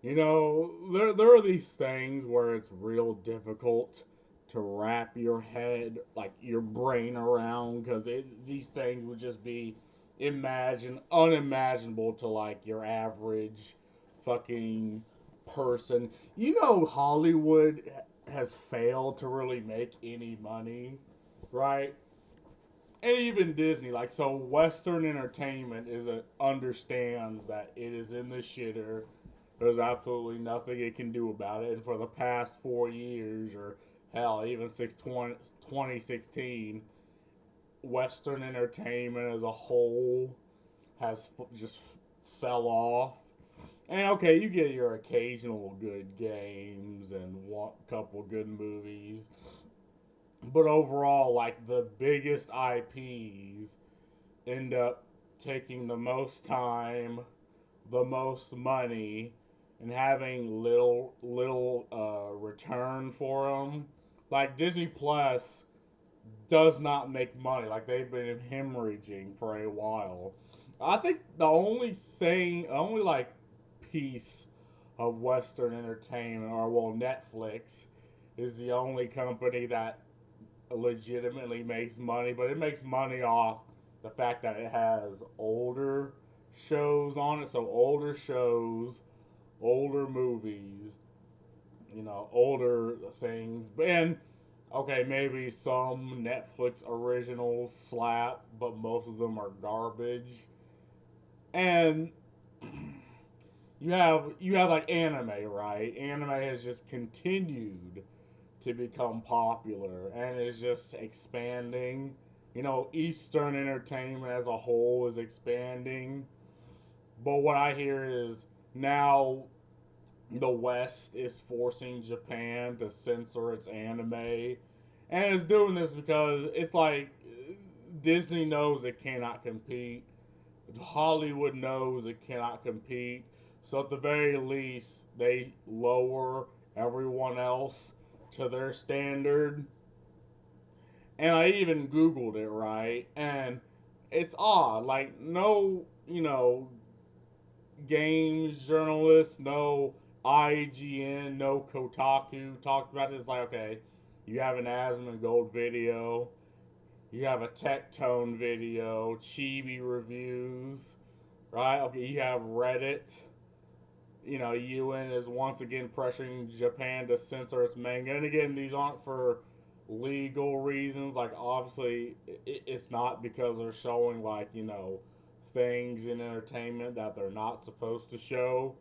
There are these things where it's real difficult to wrap your head, like your brain around, because these things would just be unimaginable to like your average fucking person. Hollywood has failed to really make any money, right? And even Disney, like, so Western entertainment understands that it is in the shitter. There's absolutely nothing it can do about it. And for the past 4 years, or hell, even 2016, Western entertainment as a whole has just fell off. And okay, you get your occasional good games and one couple good movies, but overall, like the biggest IPs end up taking the most time, the most money, and having little return for them. Like Disney Plus does not make money. Like they've been hemorrhaging for a while. I think the only like piece of Western entertainment, or well, Netflix, is the only company that legitimately makes money, but it makes money off the fact that it has older shows on it. So older shows, older movies, older things. And okay, maybe some Netflix originals slap, but most of them are garbage. And you have like anime, right? Anime has just continued to become popular and is just expanding. Eastern entertainment as a whole is expanding. But what I hear is now the West is forcing Japan to censor its anime. And it's doing this because it's like Disney knows it cannot compete. Hollywood knows it cannot compete. So at the very least, they lower everyone else to their standard. And I even Googled it, right? And it's odd. Like, no, games journalists, no IGN, no Kotaku talked about it. It's like, okay, you have an asmongold video, you have a Tectone video, Chibi reviews, right? Okay, you have Reddit. UN is once again pressuring Japan to censor its manga. And again, these aren't for legal reasons. Like, obviously, it's not because they're showing, like, things in entertainment that they're not supposed to show.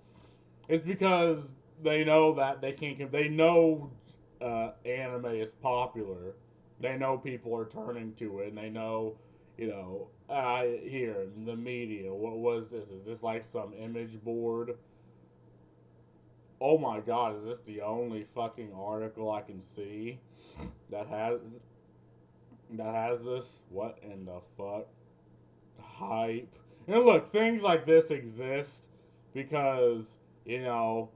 It's because they know that they can't. They know anime is popular. They know people are turning to it, and they know, here in the media. What was this? Is this like some image board? Oh my god, is this the only fucking article I can see that has this? What in the fuck? Hype. And look, things like this exist because, you know,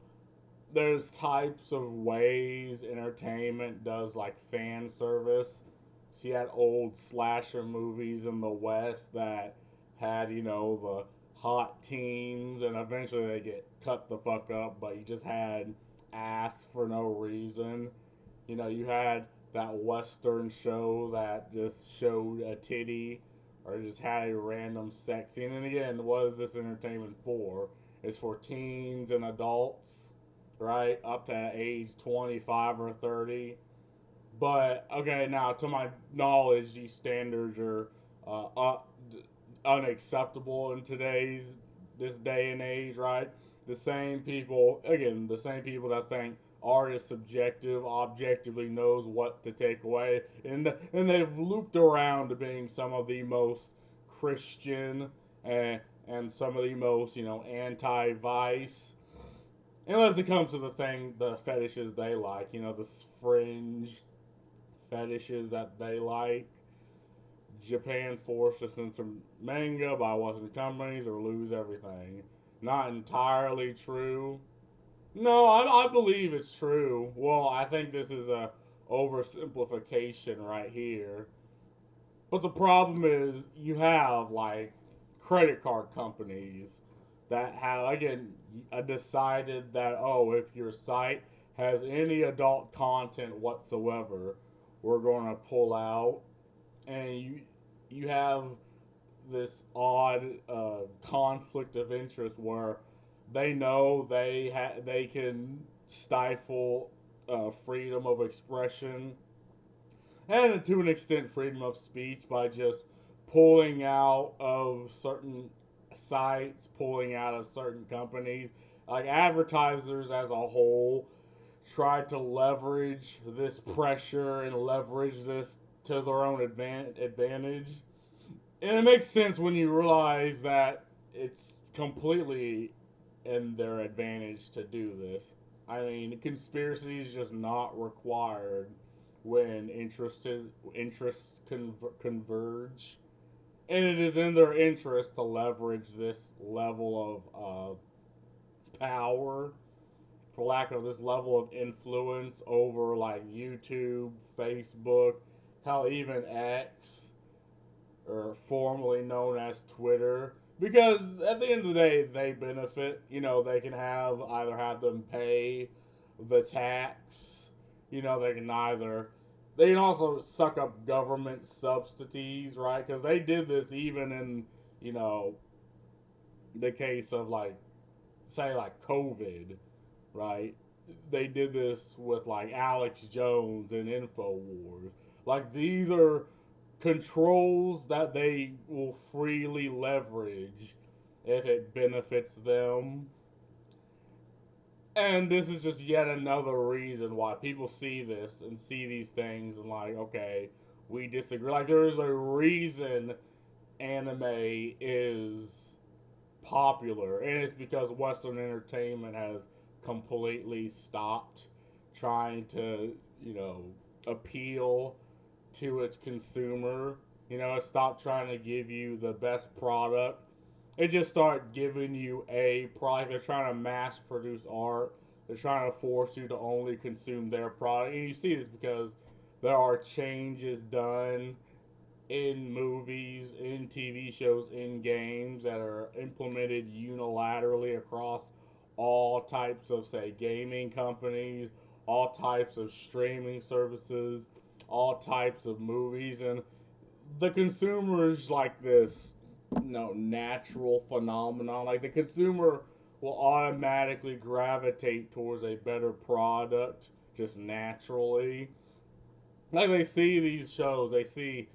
there's types of ways entertainment does like fan service. So you had old slasher movies in the West that had, the hot teens, and eventually they get cut the fuck up, but you just had ass for no reason. You had that Western show that just showed a titty or just had a random sex scene. And again, what is this entertainment for? It's for teens and adults, right? Up to age 25 or 30. But okay, now to my knowledge, these standards are unacceptable in this day and age, right? The same people that think art is subjective, objectively knows what to take away, and they've looped around to being some of the most Christian and some of the most anti-vice. Unless it comes to the fetishes they like, the fringe fetishes that they like. Japan forced to censor manga by Western companies or lose everything. Not entirely true. No, I believe it's true. Well, I think this is a oversimplification right here. But the problem is you have like credit card companies that have, again, decided that, oh, if your site has any adult content whatsoever, we're going to pull out. And you have this odd conflict of interest where they know they can stifle freedom of expression and to an extent freedom of speech by just pulling out of certain sites, pulling out of certain companies. Like advertisers as a whole try to leverage this pressure and leverage this to their own advantage. And it makes sense when you realize that it's completely in their advantage to do this. I mean, conspiracy is just not required when interests converge, and it is in their interest to leverage this level of power, for lack of this level of influence over like YouTube, Facebook, hell, even X, or formerly known as Twitter. Because at the end of the day, they benefit. You know, they can either have them pay the tax. You know, they can also suck up government subsidies, right? Because they did this even in, you know, the case of like, say like COVID, right? They did this with like Alex Jones and InfoWars. Like these are controls that they will freely leverage if it benefits them. And this is just yet another reason why people see this and see these things and like, okay, we disagree. Like there is a reason anime is popular, and it's because Western entertainment has completely stopped trying to, you know, appeal to its consumer. You know, it stopped trying to give you the best product. It just started giving you a product. They're trying to mass produce art. They're trying to force you to only consume their product. And you see this because there are changes done in movies, in TV shows, in games that are implemented unilaterally across all types of, say, gaming companies, all types of streaming services, all types of movies. And the consumer is like this, you know, natural phenomenon. Like the consumer will automatically gravitate towards a better product just naturally. Like they see these shows, they see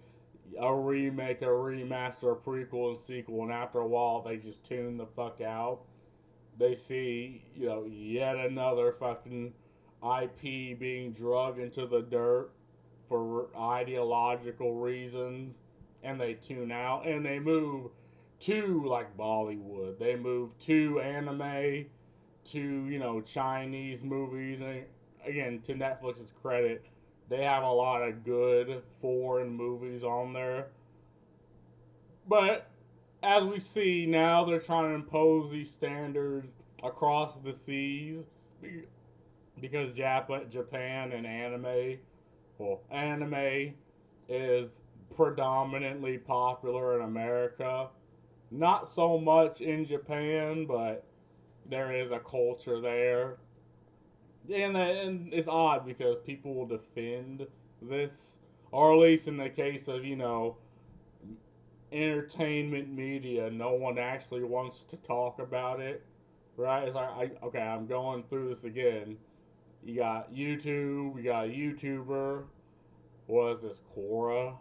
a remake, a remaster, a prequel, and sequel, and after a while they just tune the fuck out. They see, you know, yet another fucking IP being drugged into the dirt for ideological reasons, and they tune out and they move to like Bollywood. They move to anime, to, you know, Chinese movies, and again, to Netflix's credit, they have a lot of good foreign movies on there. But as we see now, they're trying to impose these standards across the seas because Japan and anime is predominantly popular in America. Not so much in Japan, but there is a culture there. And it's odd because people will defend this, or at least in the case of, you know, entertainment media, no one actually wants to talk about it, right? It's like, okay, I'm going through this again. You got YouTube, you got a YouTuber. What is this, Quora?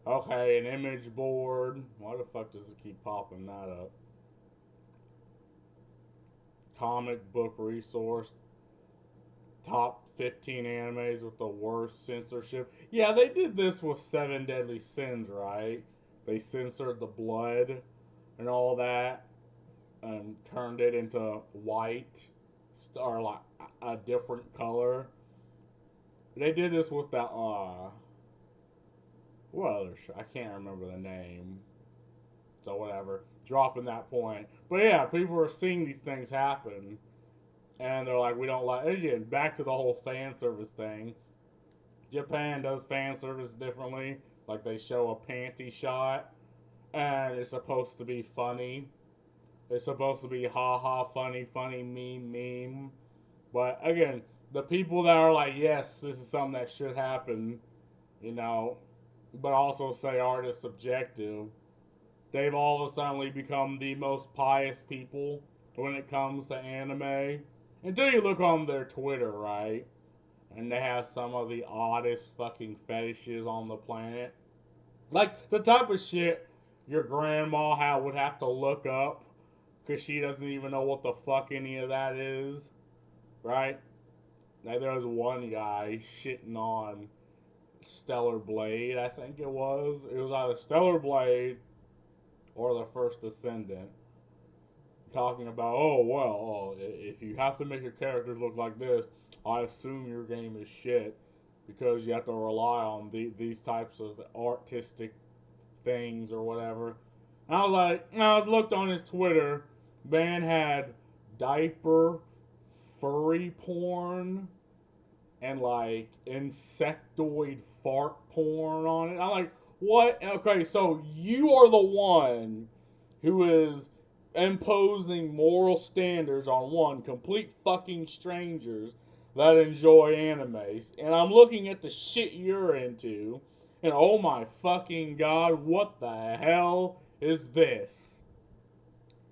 Okay, an image board. Why the fuck does it keep popping that up? Comic book resource. Top 15 animes with the worst censorship. Yeah, they did this with Seven Deadly Sins, right? They censored the blood and all that and turned it into white or like a different color. They did this with that, what other show? I can't remember the name. So whatever. Dropping that point. But yeah, people are seeing these things happen. And they're like, we don't like, again, back to the whole fan service thing. Japan does fan service differently. Like they show a panty shot and it's supposed to be funny. It's supposed to be ha ha, funny, funny, meme. But again, the people that are like, yes, this is something that should happen, you know, but also say art is subjective, they've all of a sudden become the most pious people when it comes to anime. Until you look on their Twitter, right? And they have some of the oddest fucking fetishes on the planet. Like the type of shit your grandma would have to look up because she doesn't even know what the fuck any of that is, right? Like there was one guy shitting on Stellar Blade, I think it was. It was either Stellar Blade or the First Descendant. Talking about, oh, well, if you have to make your characters look like this, I assume your game is shit because you have to rely on these types of artistic things or whatever. And I was like, I looked on his Twitter, man had diaper, furry porn, and like insectoid fart porn on it. I'm like, what? Okay, so you are the one who is imposing moral standards on one complete fucking strangers that enjoy animes. And I'm looking at the shit you're into, and oh my fucking god, what the hell is this?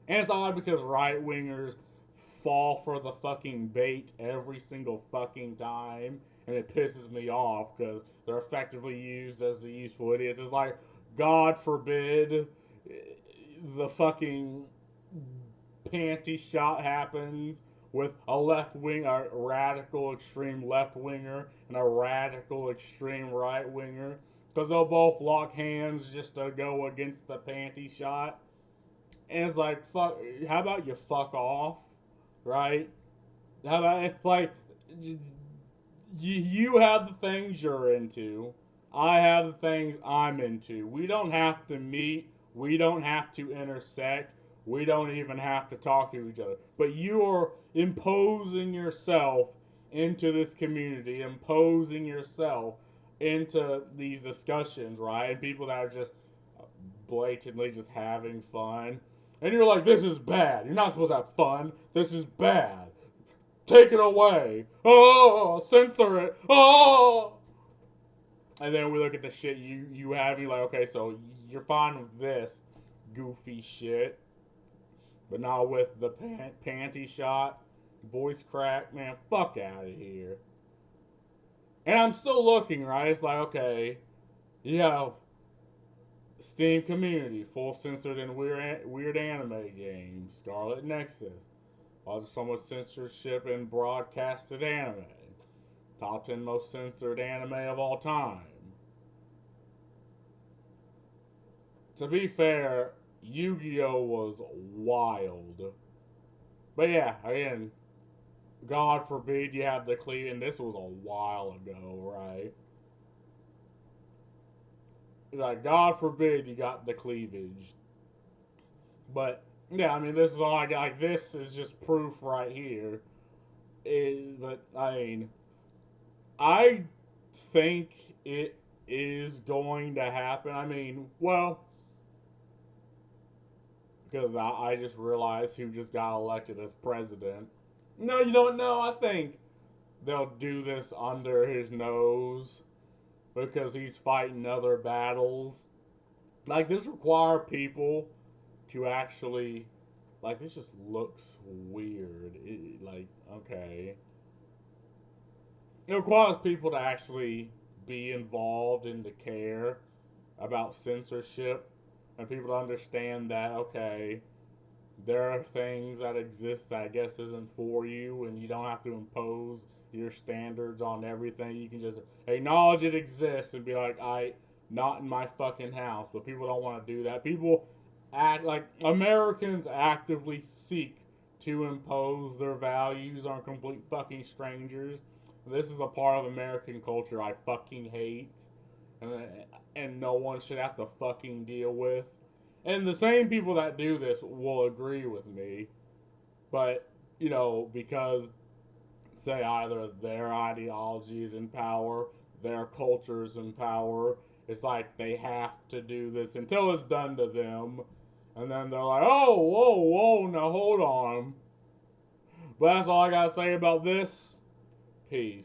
And it's odd because right wingers fall for the fucking bait every single fucking time, and it pisses me off because they're effectively used as the useful idiots. It's like, God forbid the fucking panty shot happens with a left wing, a radical extreme left winger, and a radical extreme right winger, because they'll both lock hands just to go against the panty shot. And it's like, fuck, how about you fuck off, right? How about, like, you have the things you're into, I have the things I'm into. We don't have to meet, we don't have to intersect, we don't even have to talk to each other. But you are imposing yourself into this community, imposing yourself into these discussions, right? And people that are just blatantly just having fun. And you're like, this is bad. You're not supposed to have fun. This is bad. Take it away. Oh, censor it. Oh. And then we look at the shit you have, and you're like, okay, so you're fine with this goofy shit, but not with the panty shot, voice crack, man, fuck out of here. And I'm still looking, right? It's like, okay, you have Steam community, full censored and weird anime games, Scarlet Nexus, also so much censorship in broadcasted anime, top 10 most censored anime of all time. To be fair, Yu-Gi-Oh was wild. But yeah, again, God forbid you have the cleavage, and this was a while ago, right? Like, God forbid you got the cleavage. But, yeah, I mean, this is all I got. Like, this is just proof right here. But, I mean, I think it is going to happen. I mean, well, because I just realized who just got elected as president. No, you don't know. I think they'll do this under his nose because he's fighting other battles. Like, this require people to actually, like, this just looks weird. Like, okay. It requires people to actually be involved and to care about censorship, and people to understand that, okay, there are things that exist that I guess isn't for you, and you don't have to impose your standards on everything. You can just acknowledge it exists and be like, not in my fucking house. But people don't want to do that. People act like Americans actively seek to impose their values on complete fucking strangers. This is a part of American culture I fucking hate, and no one should have to fucking deal with. And the same people that do this will agree with me, but, because, say, either their ideology is in power, their culture is in power, it's like they have to do this until it's done to them, And then they're like, oh, whoa, whoa, now hold on. But that's all I gotta say about this. Peace.